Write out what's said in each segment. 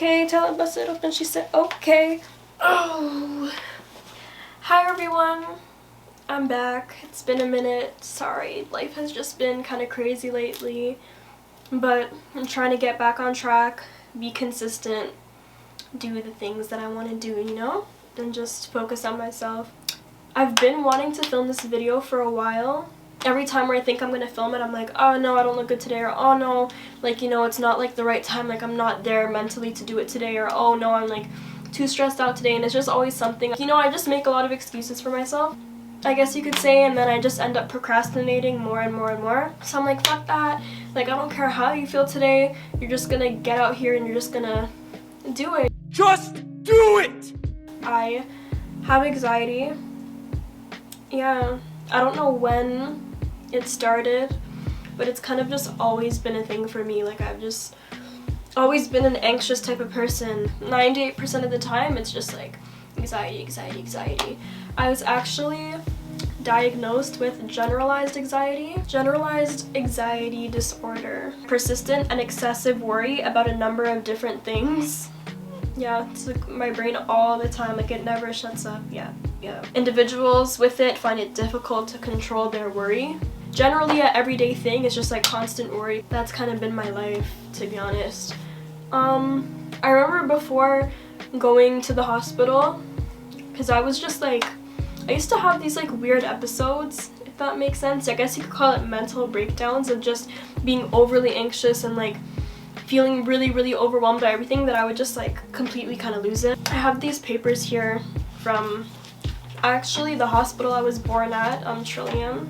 okay, tell her bust it open. She said, okay. Oh. Hi everyone. I'm back. It's been a minute. Sorry, life has just been kind of crazy lately. But I'm trying to get back on track, be consistent, do the things that I want to do, you know? And just focus on myself. I've been wanting to film this video for a while. Every time where I think I'm going to film it, I'm like, oh no, I don't look good today, or oh no, like, you know, it's not like the right time, like I'm not there mentally to do it today, or oh no, I'm like too stressed out today, and it's just always something. You know, I just make a lot of excuses for myself, I guess you could say, and then I just end up procrastinating more and more and more. So I'm like, fuck that, like I don't care how you feel today, you're just gonna get out here and you're just gonna do it. Just do it! I have anxiety. Yeah, I don't know when it started, but it's kind of just always been a thing for me. Like I've just always been an anxious type of person. 98% of the time it's just like anxiety, anxiety, anxiety. I was actually diagnosed with generalized anxiety disorder. Persistent and excessive worry about a number of different things. Yeah, it's like my brain all the time, like it never shuts up. Yeah. Individuals with it find it difficult to control their worry. Generally, an everyday thing is just like constant worry. That's kind of been my life, to be honest. I remember before going to the hospital, because I was just like, I used to have these like weird episodes, if that makes sense. I guess you could call it mental breakdowns of just being overly anxious and like feeling really overwhelmed by everything, that I would just like completely kind of lose it. I have these papers here from actually the hospital I was born at, Trillium.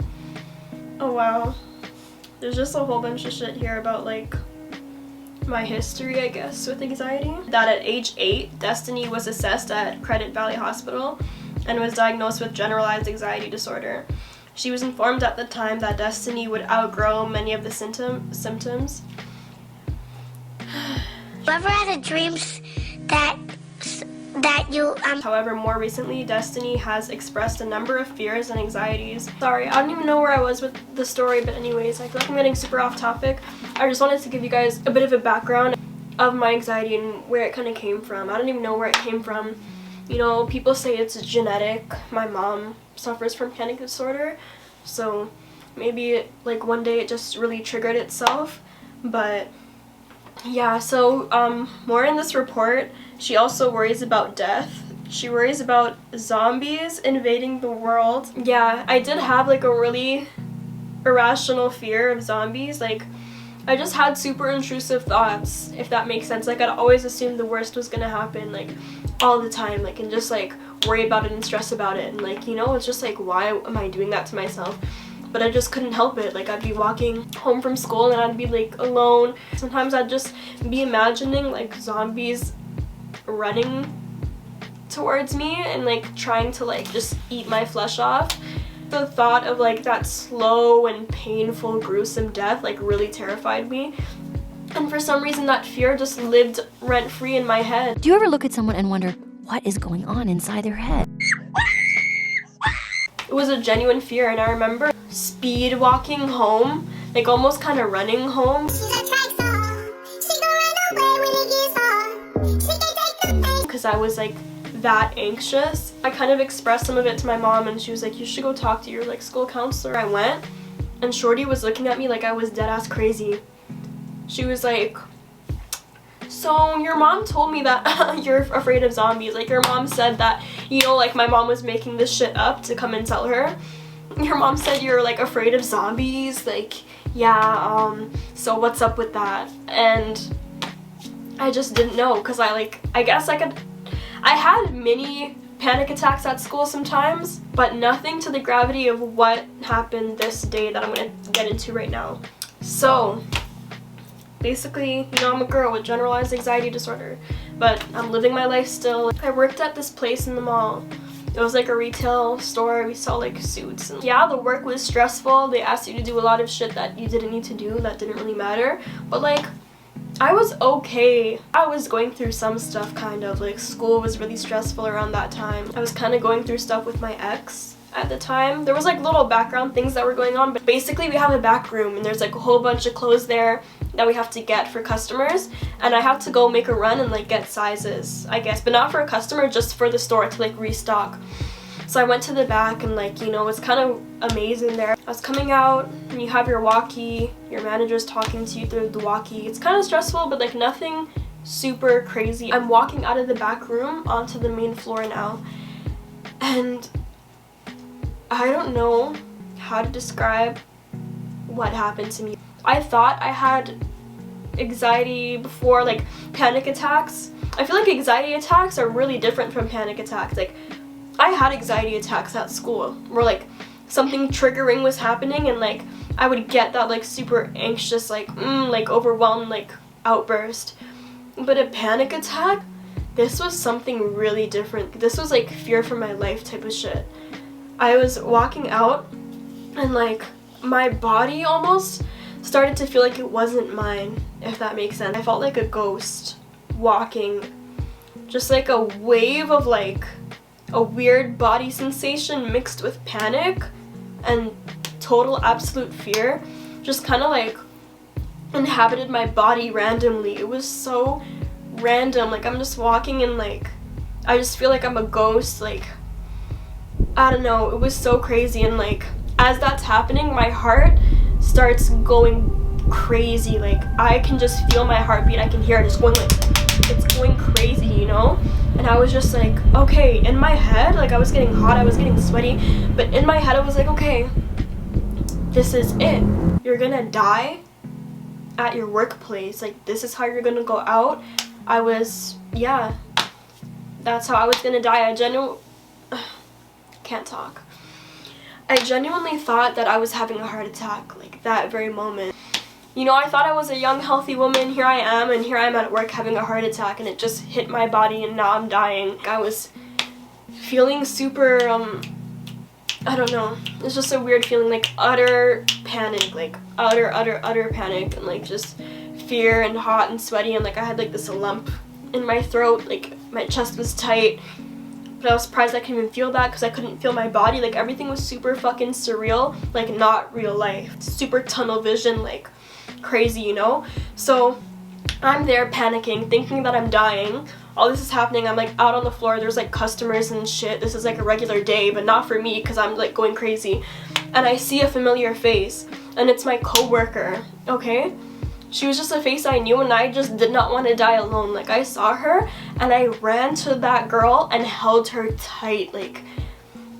Oh wow. There's just a whole bunch of shit here about like my history, I guess, with anxiety. That at age 8, Destiny was assessed at Credit Valley Hospital and was diagnosed with generalized anxiety disorder. She was informed at the time that Destiny would outgrow many of the symptoms. Ever had a dreams that you However, more recently, Destiny has expressed a number of fears and anxieties. Sorry, I don't even know where I was with the story, but anyways, I feel like I'm getting super off topic. I just wanted to give you guys a bit of a background of my anxiety and where it kind of came from. I don't even know where it came from. You know, people say it's genetic. My mom suffers from panic disorder, so maybe like one day it just really triggered itself. But yeah, so more in this report, she also worries about death. She worries about zombies invading the world. Yeah, I did have like a really irrational fear of zombies. Like, I just had super intrusive thoughts, if that makes sense. Like, I'd always assume the worst was gonna happen, like, all the time, like, and just like worry about it and stress about it. And like, you know, it's just like, why am I doing that to myself? But I just couldn't help it. Like, I'd be walking home from school and I'd be like alone. Sometimes I'd just be imagining like zombies running towards me and like trying to like just eat my flesh off. The thought of like that slow and painful, gruesome death like really terrified me. And for some reason that fear just lived rent-free in my head. Do you ever look at someone and wonder what is going on inside their head? It was a genuine fear, and I remember speed walking home, like almost kind of running home. Because I was like that anxious. I kind of expressed some of it to my mom, and she was like, you should go talk to your like school counselor. I went, and Shorty was looking at me like I was dead ass crazy. She was like, so your mom told me that you're afraid of zombies. Like, your mom said that, you know, like my mom was making this shit up to come and tell her. Your mom said you're like afraid of zombies. Like, yeah, so what's up with that? And I just didn't know, because I had mini panic attacks at school sometimes, but nothing to the gravity of what happened this day that I'm gonna get into right now. So basically, you know, I'm a girl with generalized anxiety disorder, but I'm living my life still. I worked at this place in the mall. It was like a retail store. We saw like suits. And yeah, the work was stressful. They asked you to do a lot of shit that you didn't need to do, that didn't really matter. But like, I was okay. I was going through some stuff, kind of. Like, school was really stressful around that time. I was kind of going through stuff with my ex at the time. There was like little background things that were going on, but basically we have a back room and there's like a whole bunch of clothes there, that we have to get for customers, and I had to go make a run and like get sizes, I guess, but not for a customer, just for the store to like restock. So I went to the back and like, you know, it's kind of amazing there. I was coming out and you have your walkie, your manager's talking to you through the walkie. It's kind of stressful, but like nothing super crazy. I'm walking out of the back room onto the main floor now, and I don't know how to describe what happened to me. I thought I had anxiety before, like panic attacks. I feel like anxiety attacks are really different from panic attacks. Like, I had anxiety attacks at school where like something triggering was happening and like I would get that like super anxious, like overwhelmed like outburst. But a panic attack, this was something really different. This was like fear for my life type of shit. I was walking out and like my body almost started to feel like it wasn't mine, if that makes sense. I felt like a ghost walking, just like a wave of like a weird body sensation mixed with panic and total absolute fear just kind of like inhabited my body randomly. It was so random. Like, I'm just walking and like I just feel like I'm a ghost. Like, I don't know, it was so crazy. And like as that's happening, my heart starts going crazy. Like, I can just feel my heartbeat. I can hear it. It's going like, it's going crazy, you know? And I was just like, okay, in my head, like I was getting hot, I was getting sweaty, but in my head I was like, okay, this is it. You're gonna die at your workplace. Like, this is how you're gonna go out. Yeah, that's how I was gonna die. Can't talk. I genuinely thought that I was having a heart attack, like that very moment. You know, I thought I was a young, healthy woman. Here I am, and here I am at work having a heart attack, and it just hit my body, and now I'm dying. I was feeling super, I don't know. It's just a weird feeling, like utter panic, like utter panic, and like just fear and hot and sweaty, and like I had like this lump in my throat, like my chest was tight. But I was surprised I could even feel that because I couldn't feel my body. Like, everything was super fucking surreal, like not real life. Super tunnel vision, like crazy, you know? So I'm there panicking, thinking that I'm dying. All this is happening. I'm like out on the floor. There's like customers and shit. This is like a regular day, but not for me because I'm like going crazy. And I see a familiar face, and it's my coworker, okay? She was just a face I knew, and I just did not want to die alone. Like, I saw her and I ran to that girl and held her tight. Like,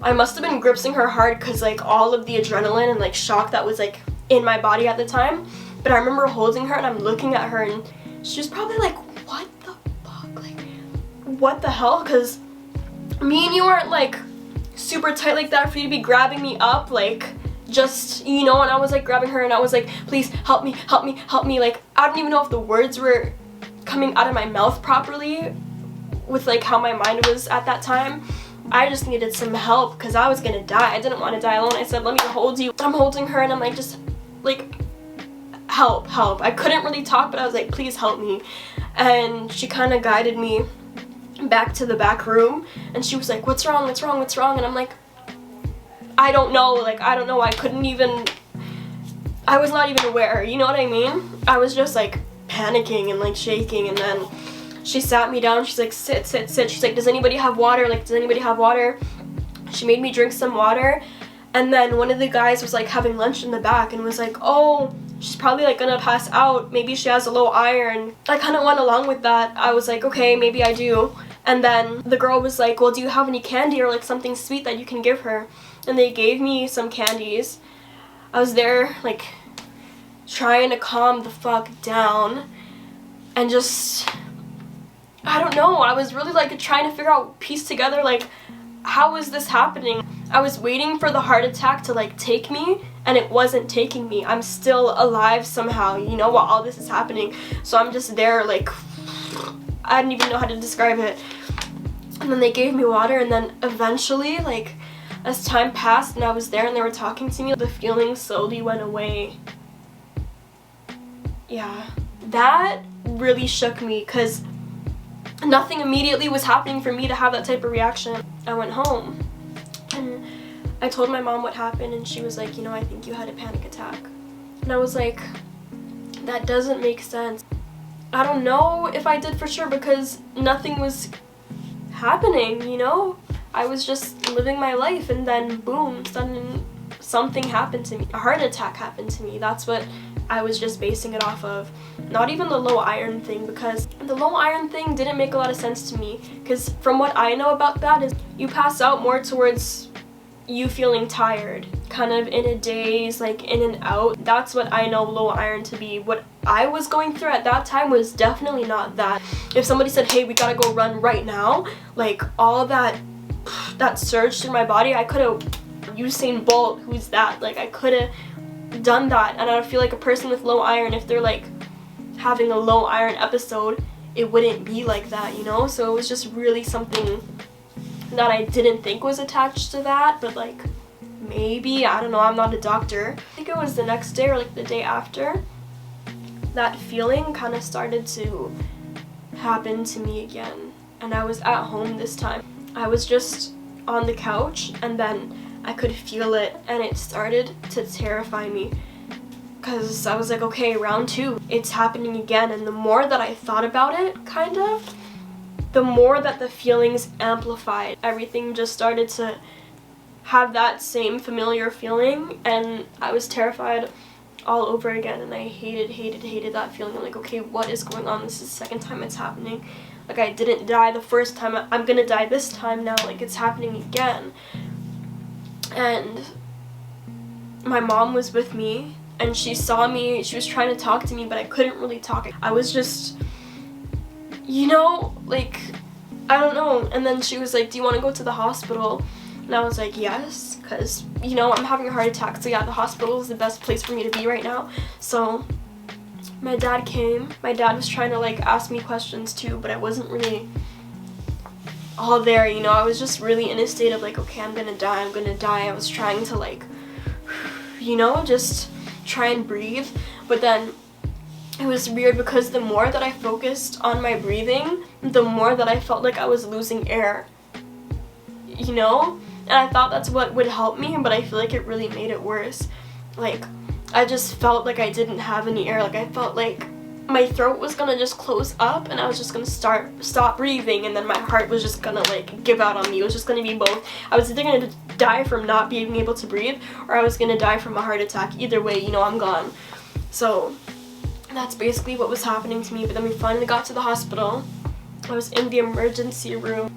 I must have been gripping her hard because like all of the adrenaline and like shock that was like in my body at the time. But I remember holding her and I'm looking at her, and she was probably like, what the fuck? Like, what the hell? Because me and you aren't like super tight like that for you to be grabbing me up, like, just, you know. And I was like grabbing her and I was like, please help me, help me, help me. Like, I don't even know if the words were coming out of my mouth properly with like how my mind was at that time. I just needed some help because I was gonna die. I didn't want to die alone. I said, let me hold you. I'm holding her and I'm like, just like, help, help. I couldn't really talk, but I was like, please help me. And she kind of guided me back to the back room, and she was like, what's wrong, what's wrong, what's wrong? And I'm like, I don't know, like, I don't know. I was not even aware, you know what I mean? I was just like panicking and like shaking. And then she sat me down. She's like, sit, sit, sit. She's like, does anybody have water? Like, does anybody have water? She made me drink some water. And then one of the guys was like having lunch in the back and was like, oh, she's probably like gonna pass out. Maybe she has a low iron. I kind of went along with that. I was like, okay, maybe I do. And then the girl was like, well, do you have any candy or like something sweet that you can give her? And they gave me some candies. I was there like trying to calm the fuck down and just, I don't know, I was really like trying to figure out, piece together, like, how is this happening? I was waiting for the heart attack to like take me, and it wasn't taking me. I'm still alive somehow, you know, while all this is happening. So I'm just there like, I don't even know how to describe it. And then they gave me water, and then eventually, like, as time passed and I was there and they were talking to me, the feeling slowly went away. Yeah, that really shook me because nothing immediately was happening for me to have that type of reaction. I went home and I told my mom what happened, and she was like, you know, I think you had a panic attack. And I was like, That doesn't make sense. I don't know if I did for sure because nothing was happening, you know? I was just living my life and then boom, suddenly something happened to me. A heart attack happened to me. That's what I was just basing it off of. Not even the low iron thing, because the low iron thing didn't make a lot of sense to me, because from what I know about that is you pass out more towards you feeling tired, kind of in a daze, like in and out. That's what I know low iron to be. What I was going through at that time was definitely not that. If somebody said, hey, we gotta go run right now, like all of that surged in my body, I could have, Usain Bolt, who's that? Like I could have done that. And I feel like a person with low iron, if they're like having a low iron episode, it wouldn't be like that, you know? So it was just really something that I didn't think was attached to that, but like maybe, I don't know, I'm not a doctor. I think it was the next day or like the day after, that feeling kind of started to happen to me again. And I was at home this time. I was just on the couch and then I could feel it and it started to terrify me. Because I was like, okay, round 2, it's happening again. And the more that I thought about it, kind of, the more that the feelings amplified. Everything just started to have that same familiar feeling, and I was terrified all over again, and I hated that feeling. I'm like, okay, what is going on? This is the second time it's happening. Like, I didn't die the first time, I'm gonna die this time now, like it's happening again. And my mom was with me, and she saw me, she was trying to talk to me, but I couldn't really talk. I was just, you know, like, I don't know. And then she was like, do you want to go to the hospital? And I was like, yes, because, you know, I'm having a heart attack, so yeah, the hospital is the best place for me to be right now. So my dad came. My dad was trying to like ask me questions too, but I wasn't really all there, you know. I was just really in a state of like, okay, I'm gonna die. I was trying to like, you know, just try and breathe. But then it was weird because the more that I focused on my breathing, the more that I felt like I was losing air, you know? And I thought that's what would help me, but I feel like it really made it worse. Like, I just felt like I didn't have any air. Like, I felt like my throat was gonna just close up and I was just gonna stop breathing, and then my heart was just gonna like give out on me. It was just gonna be both. I was either gonna die from not being able to breathe, or I was gonna die from a heart attack. Either way, you know, I'm gone. So that's basically what was happening to me. But then we finally got to the hospital. I was in the emergency room.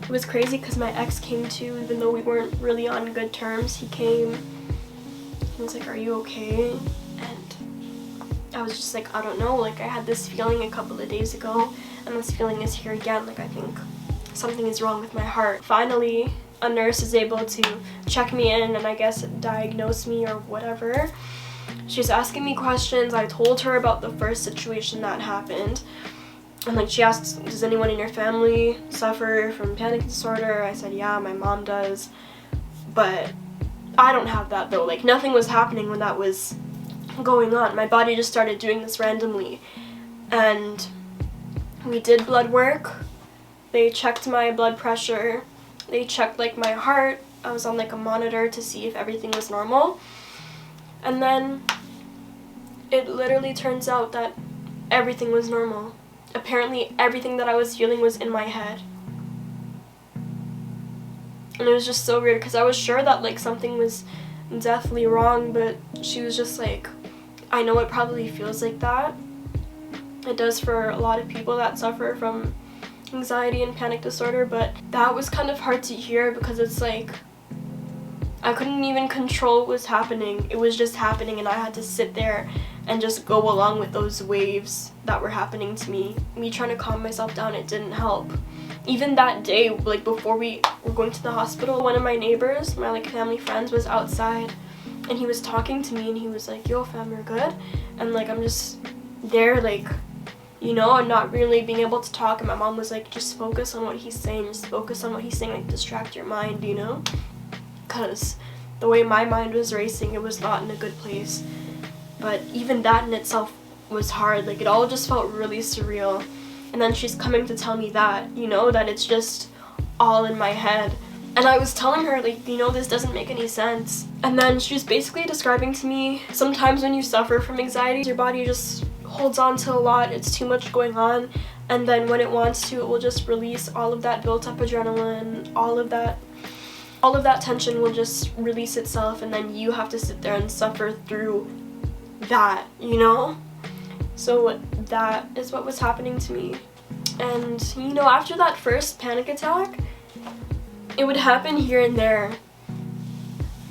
It was crazy because my ex came too, even though we weren't really on good terms. He came. He was like, are you okay? And I was just like, I don't know. Like, I had this feeling a couple of days ago, and this feeling is here again. Like, I think something is wrong with my heart. Finally, a nurse is able to check me in and I guess diagnose me or whatever. She was asking me questions. I told her about the first situation that happened. And like, she asked, does anyone in your family suffer from panic disorder? I said, yeah, my mom does. But I don't have that though. Like, nothing was happening when that was going on. My body just started doing this randomly. And we did blood work. They checked my blood pressure. They checked like my heart. I was on like a monitor to see if everything was normal. And then it literally turns out that everything was normal. Apparently everything that I was feeling was in my head. And it was just so weird because I was sure that like something was definitely wrong, but she was just like, I know it probably feels like that. It does for a lot of people that suffer from anxiety and panic disorder, but that was kind of hard to hear because it's like, I couldn't even control what was happening. It was just happening and I had to sit there and just go along with those waves that were happening to me. Me trying to calm myself down, it didn't help. Even that day, like before we were going to the hospital, one of my neighbors, my like family friends, was outside and he was talking to me and he was like, yo fam, you're good? And like, I'm just there like, you know, and not really being able to talk, and my mom was like, just focus on what he's saying, like distract your mind, you know? Because the way my mind was racing, it was not in a good place. But even that in itself was hard. Like, it all just felt really surreal. And then she's coming to tell me that, you know, that it's just all in my head. And I was telling her, like, you know, this doesn't make any sense. And then she was basically describing to me, sometimes when you suffer from anxiety, your body just holds on to a lot, it's too much going on, and then when it wants to, it will just release all of that built up adrenaline, all of that tension will just release itself, and then you have to sit there and suffer through that, you know? So that is what was happening to me. And, you know, after that first panic attack, it would happen here and there,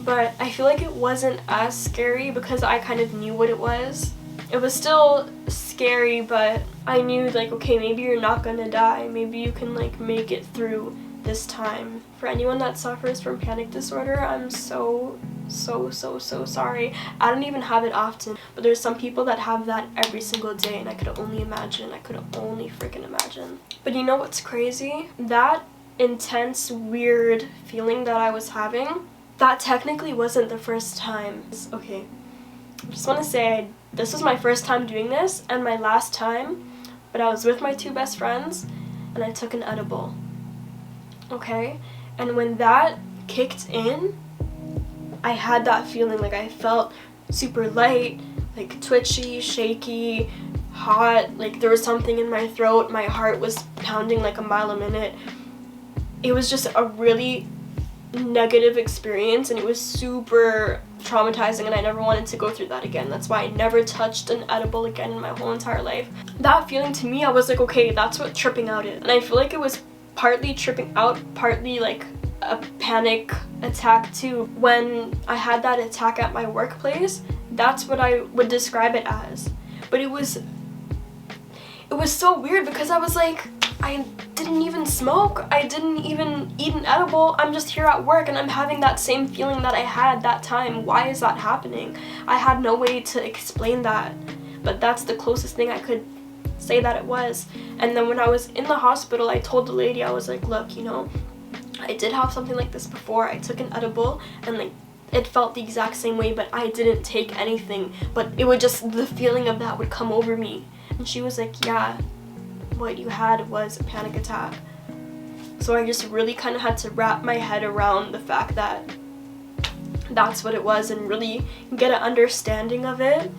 but I feel like it wasn't as scary because I kind of knew what it was. It was still scary, but I knew, like, okay, maybe you're not gonna die. Maybe you can, like, make it through this time. For anyone that suffers from panic disorder, I'm so sorry. I don't even have it often, but there's some people that have that every single day, and I could only imagine. I could only freaking imagine. But you know what's crazy? That intense, weird feeling that I was having, that technically wasn't the first time. Okay, I just want to say this was my first time doing this and my last time, but I was with my two best friends and I took an edible. Okay, and when that kicked in, I had that feeling, like I felt super light, like twitchy, shaky, hot, like there was something in my throat, my heart was pounding like a mile a minute. It was just a really negative experience, and it was super traumatizing, and I never wanted to go through that again. That's why I never touched an edible again in my whole entire life. That feeling, to me, I was like, okay, that's what tripping out is. And I feel like it was partly tripping out, partly like a panic attack too. When I had that attack at my workplace, that's what I would describe it as. But it was so weird because I was like, I didn't even smoke, I didn't even eat an edible, I'm just here at work and I'm having that same feeling that I had that time. Why is that happening? I had no way to explain that, but that's the closest thing I could say that it was. And then when I was in the hospital, I told the lady, I was like, look, you know, I did have something like this before. I took an edible and like it felt the exact same way, but I didn't take anything, but it would just, the feeling of that would come over me. And she was like, yeah, what you had was a panic attack. So I just really kind of had to wrap my head around the fact that that's what it was and really get an understanding of it.